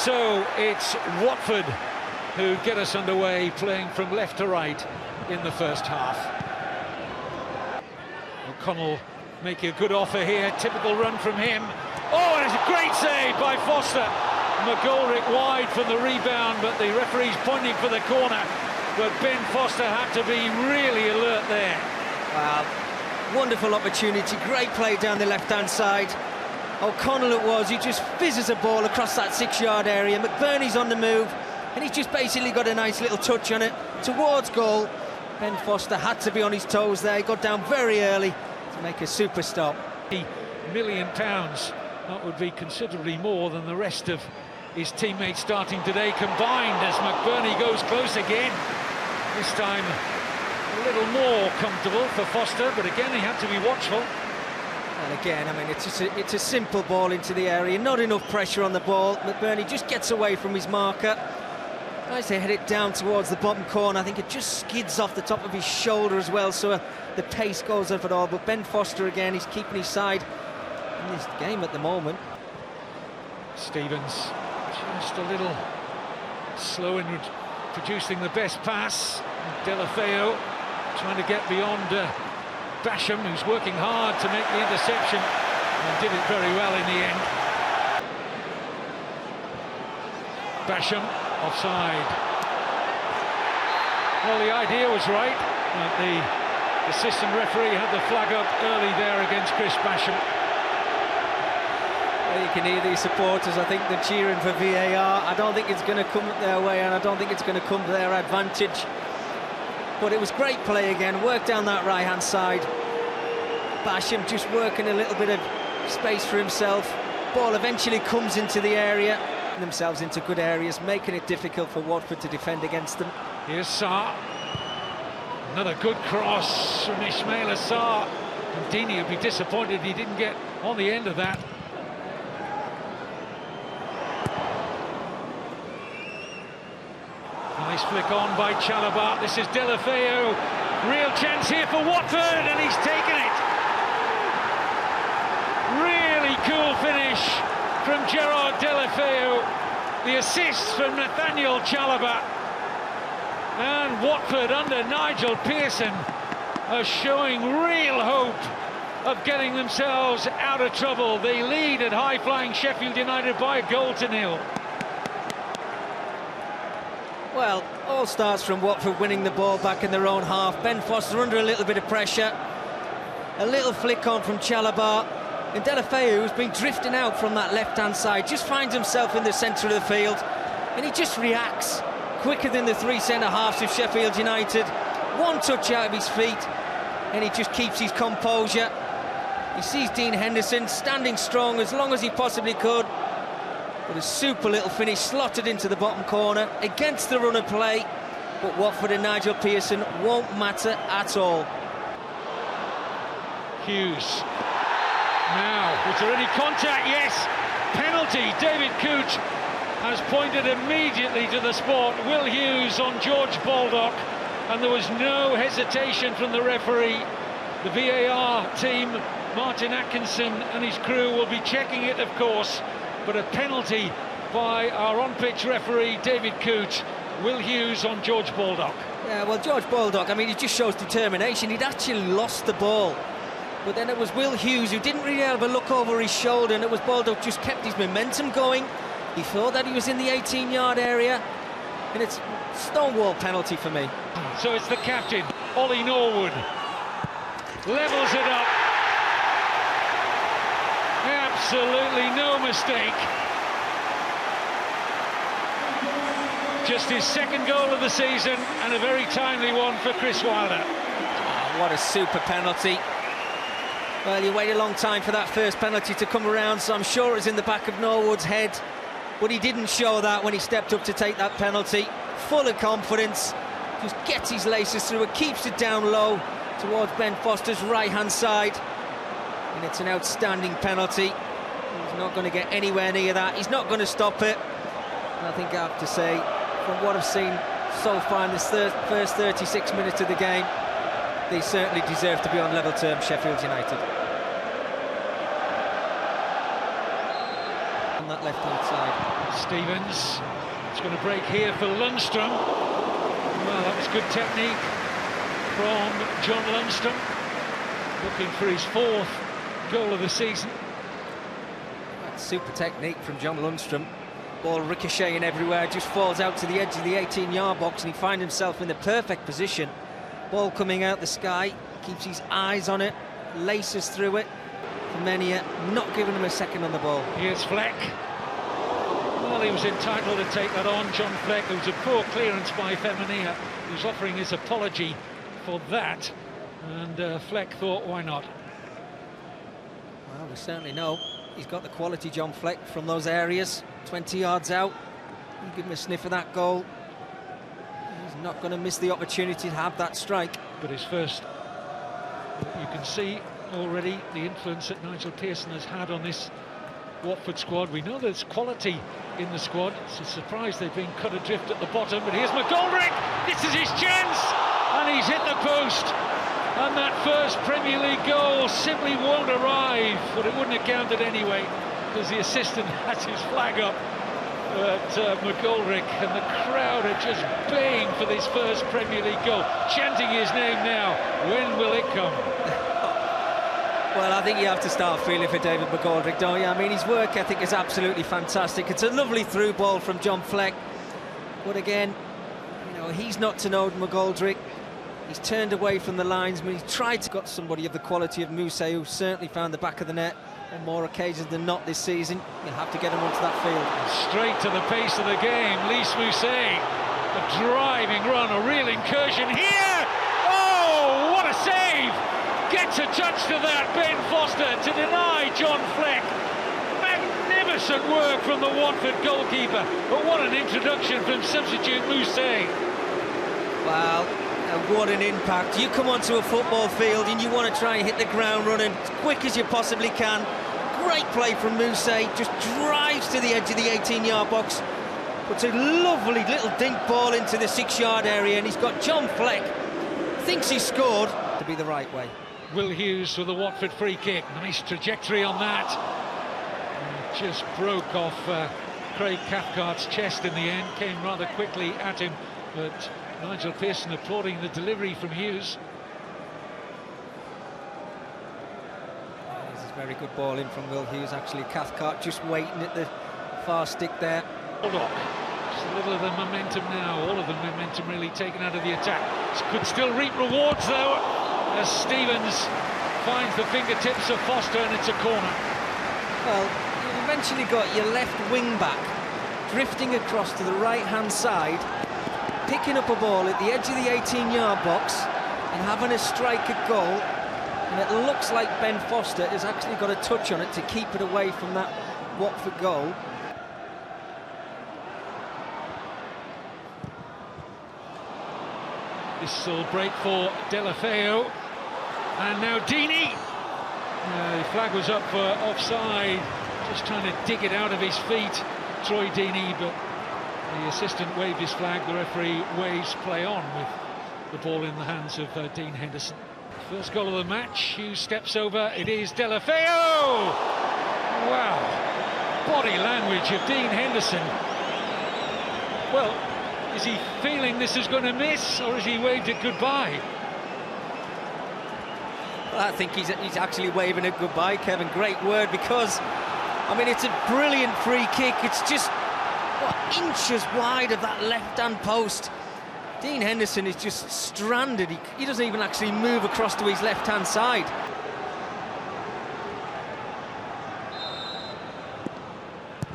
So it's Watford who get us underway, playing from left to right in the first half. O'Connell making a good offer here, typical run from him. Oh, and it's a great save by Foster. McGoldrick wide from the rebound, but the referee's pointing for the corner. But Ben Foster had to be really alert there. Wow, wonderful opportunity, great play down the left-hand side. O'Connell it was, he just fizzes a ball across that 6-yard area. McBurney's on the move, and he's just basically got a nice little touch on it towards goal. Ben Foster had to be on his toes there, he got down very early to make a super stop. £1 million, that would be considerably more than the rest of his teammates starting today combined, as McBurney goes close again. This time a little more comfortable for Foster, but again he had to be watchful. And again, I mean, it's a simple ball into the area, not enough pressure on the ball. McBurney just gets away from his marker. Tries to head it down towards the bottom corner. I think it just skids off the top of his shoulder as well, so the pace goes off it all. But Ben Foster again, he's keeping his side in this game at the moment. Stevens just a little slow in producing the best pass. Deulofeu trying to get beyond Basham, who's working hard to make the interception, and did it very well in the end. Basham offside. Well, the idea was right, but the assistant referee had the flag up early there against Chris Basham. Well, you can hear these supporters, I think they're cheering for VAR. I don't think it's going to come their way, and I don't think it's going to come to their advantage. But it was great play again, worked down that right-hand side. Basham just working a little bit of space for himself. Ball eventually comes into the area, themselves into good areas, making it difficult for Watford to defend against them. Here's Sarr. Another good cross from Ismail Sarr. And Deeney would be disappointed he didn't get on the end of that. Nice flick on by Chalobah. This is Deulofeu. Real chance here for Watford, and he's taken it. Really cool finish from Gerard Deulofeu. The assist from Nathaniel Chalobah. And Watford under Nigel Pearson are showing real hope of getting themselves out of trouble. They lead at high-flying Sheffield United by a goal to nil. Well, all starts from Watford winning the ball back in their own half. Ben Foster under a little bit of pressure. A little flick on from Chalobah. And Deulofeu, who's been drifting out from that left-hand side, just finds himself in the centre of the field. And he just reacts quicker than the three centre-halves of Sheffield United. One touch out of his feet, and he just keeps his composure. He sees Dean Henderson standing strong as long as he possibly could. But a super little finish slotted into the bottom corner against the run of play. But Watford and Nigel Pearson won't matter at all. Hughes. Now, was there any contact? Yes. Penalty. David Cooch has pointed immediately to the spot. Will Hughes on George Baldock. And there was no hesitation from the referee. The VAR team, Martin Atkinson and his crew, will be checking it, of course. But a penalty by our on-pitch referee, David Cooch. Will Hughes on George Baldock. Yeah, well, George Baldock, I mean, he just shows determination. He'd actually lost the ball. But then it was Will Hughes who didn't really have a look over his shoulder, and it was Baldock just kept his momentum going. He thought that he was in the 18-yard area, and it's stonewall penalty for me. So it's the captain, Oliver Norwood. Levels it up. Absolutely no mistake. Just his second goal of the season, and a very timely one for Chris Wilder. Oh, what a super penalty. Well, you wait a long time for that first penalty to come around, so I'm sure it was in the back of Norwood's head. But he didn't show that when he stepped up to take that penalty. Full of confidence, just gets his laces through it, keeps it down low towards Ben Foster's right-hand side. And it's an outstanding penalty. He's not going to get anywhere near that. He's not going to stop it. And I think I have to say, from what I've seen so far in this first 36 minutes of the game, they certainly deserve to be on level terms, Sheffield United. On that left-hand side. Stevens. It's going to break here for Lundstrom. Well, that was good technique from John Lundstrom, looking for his 4th goal of the season. That's super technique from John Lundstrom. Ball ricocheting everywhere, just falls out to the edge of the 18-yard box, and he finds himself in the perfect position. Ball coming out the sky, keeps his eyes on it, laces through it. Femenia not giving him a second on the ball. Here's Fleck. Well, he was entitled to take that on. John Fleck, it was a poor clearance by Femenia, who's offering his apology for that. And Fleck thought, why not? Well, we certainly know he's got the quality, John Fleck, from those areas. 20 yards out, you give him a sniff of that goal. He's not going to miss the opportunity to have that strike. But his first, you can see already the influence that Nigel Pearson has had on this Watford squad. We know there's quality in the squad. It's a surprise they've been cut adrift at the bottom, but here's McGoldrick. This is his chance, and he's hit the post. And that first Premier League goal simply won't arrive, but it wouldn't have counted anyway, because the assistant has his flag up at McGoldrick, and the crowd are just baying for this first Premier League goal, chanting his name now. When will it come? Well, I think you have to start feeling for David McGoldrick, don't you? I mean, his work ethic is absolutely fantastic. It's a lovely through ball from John Fleck, but again, you know, he's not to know McGoldrick. He's turned away from the linesman. He's tried to got somebody of the quality of Mousse, who certainly found the back of the net on more occasions than not this season. You have to get him onto that field. Straight to the pace of the game, Lys Mousse, a driving run, a real incursion here. Oh, what a save! Gets a touch to that, Ben Foster, to deny John Fleck. Magnificent work from the Watford goalkeeper, but what an introduction from substitute Mousse. Well, what an impact. You come onto a football field and you want to try and hit the ground running as quick as you possibly can. Great play from Mousse, just drives to the edge of the 18-yard box, puts a lovely little dink ball into the 6-yard area, and he's got John Fleck, thinks he's scored, to be the right way. Will Hughes with the Watford free kick. Nice trajectory on that. And just broke off Craig Cathcart's chest in the end. Came rather quickly at him, but Nigel Pearson applauding the delivery from Hughes. This is a very good ball in from Will Hughes, actually. Cathcart just waiting at the far stick there. Baldock. Just a little of the momentum now. All of the momentum really taken out of the attack. Could still reap rewards though, as Stevens finds the fingertips of Foster, and it's a corner. Well, you've eventually got your left wing back drifting across to the right-hand side, picking up a ball at the edge of the 18-yard box and having a strike at goal, and it looks like Ben Foster has actually got a touch on it to keep it away from that Watford goal. This will break for Deulofeu, and now Deeney. The flag was up for offside, just trying to dig it out of his feet, Troy Deeney, but the assistant waved his flag. The referee waves play on with the ball in the hands of Dean Henderson. First goal of the match. Hughes steps over. It is Deulofeu. Wow, body language of Dean Henderson. Well, is he feeling this is going to miss, or has he waved it goodbye? Well, I think he's actually waving it goodbye, Kevin. Great word, because I mean, it's a brilliant free kick. It's just inches wide of that left-hand post. Dean Henderson is just stranded. He doesn't even actually move across to his left-hand side.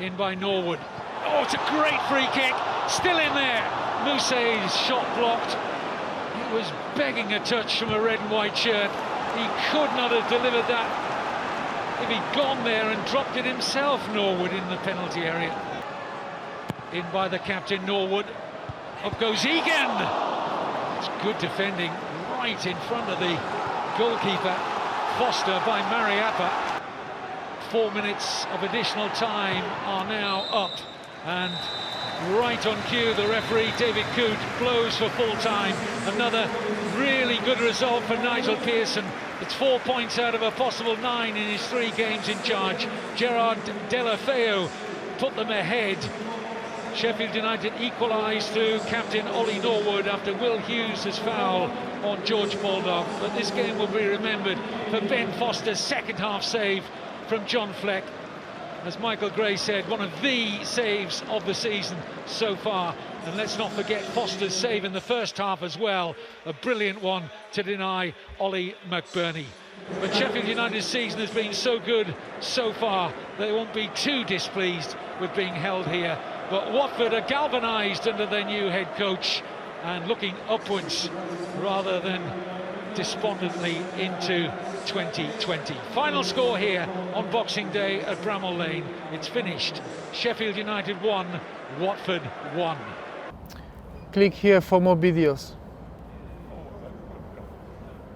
In by Norwood. Oh, it's a great free kick. Still in there. Mousse's shot blocked. He was begging a touch from a red and white shirt. He could not have delivered that if he'd gone there and dropped it himself, Norwood, in the penalty area. In by the captain, Norwood. Up goes Egan. It's good defending right in front of the goalkeeper. Foster by Mariappa. 4 minutes of additional time are now up, and right on cue, the referee David Coote blows for full time. Another really good result for Nigel Pearson. It's 4 points out of a possible 9 in his 3 games in charge. Gerard Deulofeu put them ahead. Sheffield United equalised through captain Oliver Norwood after Will Hughes' foul on George Baldock. But this game will be remembered for Ben Foster's second-half save from John Fleck. As Michael Gray said, one of the saves of the season so far. And let's not forget Foster's save in the first half as well. A brilliant one to deny Ollie McBurney. But Sheffield United's season has been so good so far, they won't be too displeased with being held here. But Watford are galvanised under their new head coach and looking upwards rather than despondently into 2020. Final score here on Boxing Day at Bramall Lane. It's finished. Sheffield United 1, Watford 1. Click here for more videos.